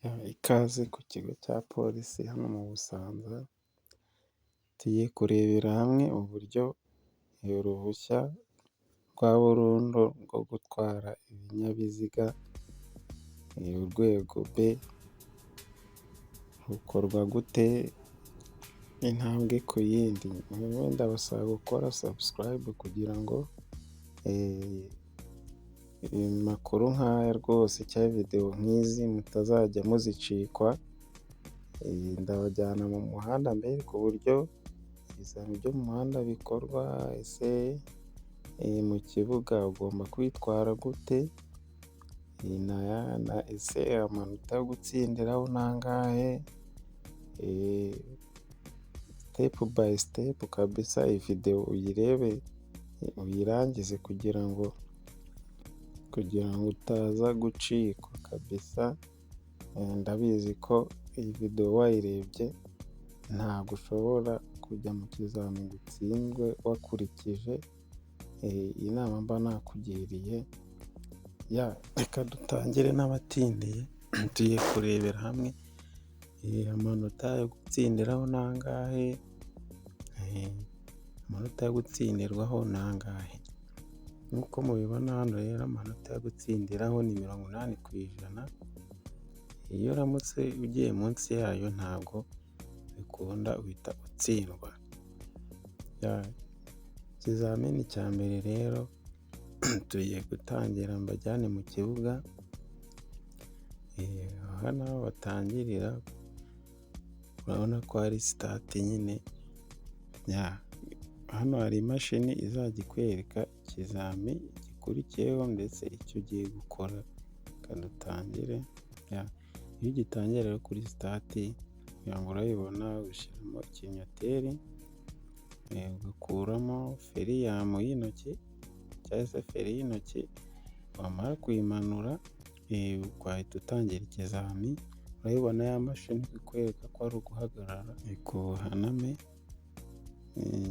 Ikaze ku kigo cya polisi hano mu Busanza, tugiye kurebera hamwe uburyo uruhushya rwa burundu rwo gutwara ibinyabiziga urwego B rukorwa gute intambwe ku yindi. Ndabasaba gukora subscribe kugira ngo amakuru nk'aya rwose cyangwa videwo nk'izi mutazajya muzicikwa. Ndabajyana mu muhanda mbere ku buryo ibizami byo mu muhanda bikorwa. Ese mu kibuga ugomba kwitwara gute, ese amanota yo gutsindiraho ni angahe, step by step kabisa. Iyi videwo uyirebe uyirangize kugira ngo utaza gucikwa kabisa. Ndabizi ko iyi videwo wayirebye ntabwo ushobora kujya mu kizami ngo utsindwe wakurikije inama mba nakugiriye. Reka dutangire n'abatindiye. Tugiye kurebera hamwe amanota yo gutsindiraho ni angahe, amanota yo gutsindirwaho ni angahe. Nk'uko mubibona hano rero, amanota yo gutsindiraho ni 80%. Iyo uramutse ugiye munsi yayo ntabwo bikunda, uhita utsindwa. Ikizamini cya mbere rero tugiye gutangira, mbajyane mu kibuga. Aha naho batangirira, urabona ko hari sitati nyine. Hano hari imashini izajya ikwereka ikizami gikurikiyeho ndetse icyo ugiye gukora. Reka dutangire. Iyo ugitangira rero kuri sitati, kugira ngo urayibona, ushyiramo ikinyoteri, ugakuramo feriyamu y'intoki cyangwa se feri y'intoki. Wamara kuyimanura wahita utangira ikizami. Urayibona ya mashini ikwereka ko ari uguhagarara, ikuhaname.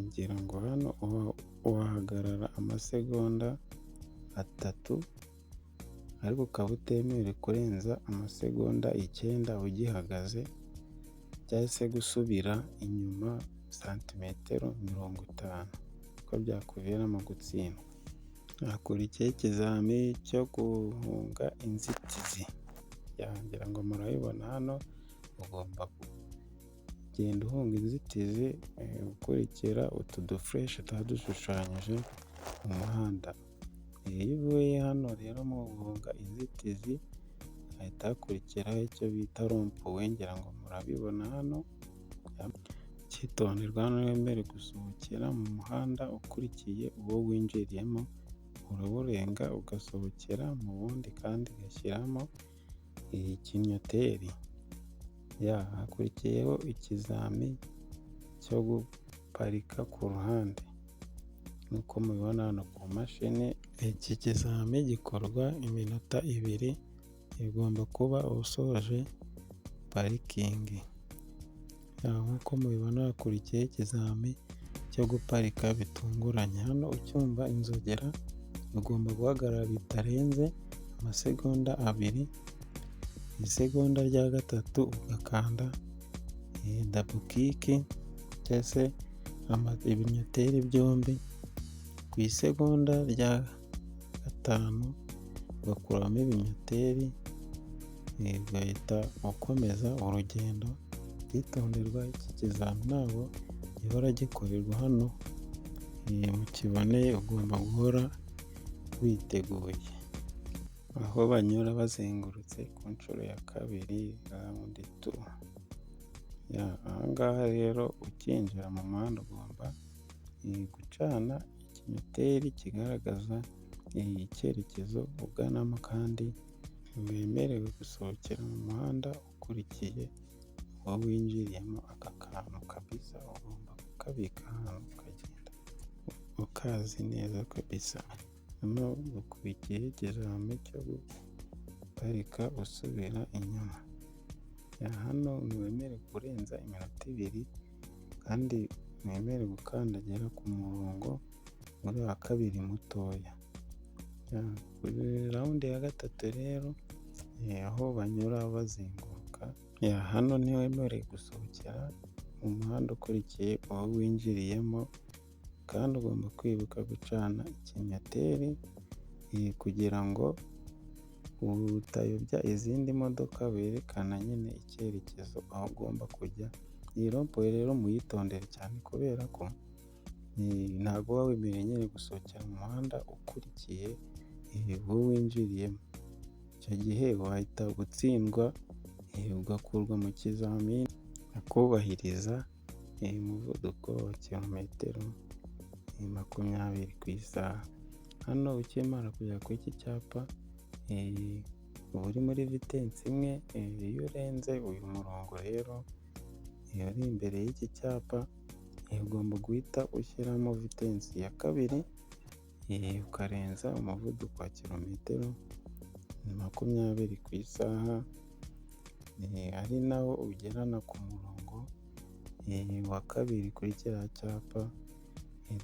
Ngira ngo hano wahagarara amasegonda 3, ariko ukaba utemerewe kurenza amasegonda 9 ugihagaze, cyangwa se gusubira inyuma santimetero 50, ko byakuviramo gutsindwa. Hakurikiyeho ikizami cyo guhunga inzitizi. Ngira ngo murabibona hano, ugomba kugenda uhunga inzitizi ukurikira utu dufureshi tuba dushushanyije mu muhanda. Iyo uvuye hano rero mu guhunga inzitizi, hahita hakurikiraho icyo bita rompuwe. Ngira ngo murabibona hano. Icyitonderwa hano, wemerewe gusohokera mu muhanda ukurikiye uwo winjiriyemo, urawurenga ugasohokera mu wundi kandi ugashyiramo ikinyoteri. Hakurikiyeho ikizami cyo guparika ku ruhande, nk'uko mubibona hano ku mashini. Iki kizami gikorwa iminota 2, igomba kuba usoje parikingi. Nk'uko mubibona, hakurikiyeho ikizami cyo guparika bitunguranye. Hano ucyumva inzogera, ugomba guhagarara bitarenze amasegonda 2. Isegonda rya 3 ugakanda double kick cyangwa se ibinyoteri byombi. Ku isegonda rya 5 ugakuramo ibinyoteri, ugahita ukomeza urugendo. Byitonderwa, iki kizami ntabwo gihora gikorerwa hano mu kiboneye, ugomba guhora witeguye. Aho banyura bazengurutse ku nshuro ya 2, round 2. Ahangaha rero ukinjira mu muhanda ugomba gucana ikinyoteri kigaragaza icyerekezo uganamo, kandi wemerewe gusohokera mu muhanda ukurikiye uwo winjiriyemo. Aka kantu kabisa ugomba kukabika ahantu, ukagenda ukazi neza kabisa. Hano ukurikiyeho ikizami cyo guparika usubira inyuma. Hano ntiwemerewe kurenza iminota 2, kandi ntiwemerewe gukandagira ku murongo muri wa 2 mutoya. Kuri rawundi ya 3 rero, aho banyura bazenguruka. imodoka. Hano ntiwemerewe gusohokera mu muhanda ukurikiye uwo winjiriyemo, kandi ugomba kwibuka gucana ikinyoteri kugira ngo utayobya izindi modoka, werekana nyine icyerekezo aho ugomba kujya. Iyi rompuwe rero muyitondere cyane kubera ko ntabwo uba wemerewe nyine gusohokera mu muhanda ukurikiye uwo winjiriyemo. Icyo gihe wahita utsindwa ugakurwa mu kizamini akubahiriza umuvuduko wa kilometero 20 ku isaha. Hano ukimara kujya kuri iki cyapa uba uri muri vitensi imwe, iyo urenze uyu murongo rero uri imbere y'iki cyapa ugomba guhita ushyiramo vitensi ya kabiri ukarenza umuvuduko wa kilometero 20 ku isaha, ari nawo ugerana ku murongo wa kabiri kuri kiriya cyapa.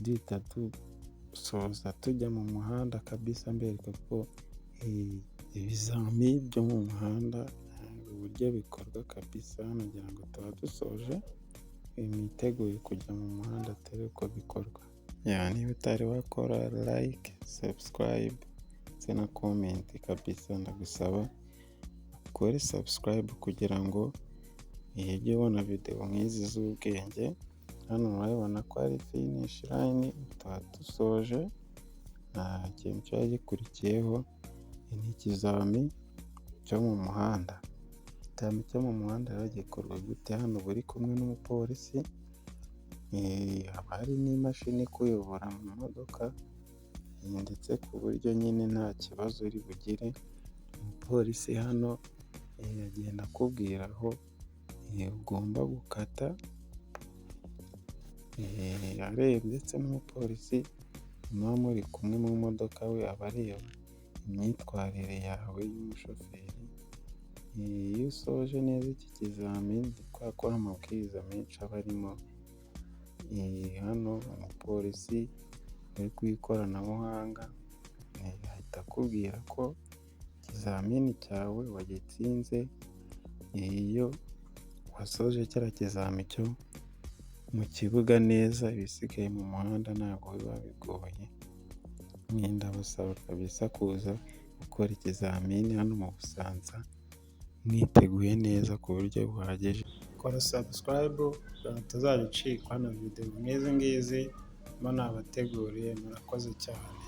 Duhita dusoza tujya mu muhanda kabisa, mbereka ko ibizami byo mu muhanda uburyo bikorwa kabisa. Nagira ngo tuba dusoje, mwiteguye kujya mu muhanda atari uko bikorwa. Niba utari wakora like, subscribe ndetse na comment kabisa, ndagusaba ukore subscribe kugira ngo ujye ubona video nk'izi z'ubwenge. Hano murabibona ko ari finish line, tuba dusoje, nta kintu cyari gikurikiyeho. Ni ikizami cyo mu muhanda. Ikizami cyo mu muhanda rero gikorwa gute? Hano uba uri kumwe n'umupolisi, haba hari n'imashini ikuyobora mu modoka, ndetse ku buryo nyine nta kibazo uri bugire. Umupolisi hano agenda akubwira aho ugomba gukata, areba ndetse n'umupolisi muba muri kumwe mu modoka, we aba areba imyitwarire yawe y'umushoferi. Iyo usoje neza iki kizamini, kubera ko amabwiriza menshi aba arimo, hano umupolisi uri ku ikoranabuhanga ahita akubwira ko ikizamini cyawe wagitsinze. Iyo wasoje kiriya kizami cyo mu kibuga neza, ibisigaye mu muhanda ntabwo biba bigoye. Ndabasaba kabisa kuza gukora ikizamini hano mu Busanza mwiteguye neza ku buryo buhagije. Kora subscribe kugira ngo utazabicikwa na video nk'izi ngizi mba nabateguriye. Murakoze cyane.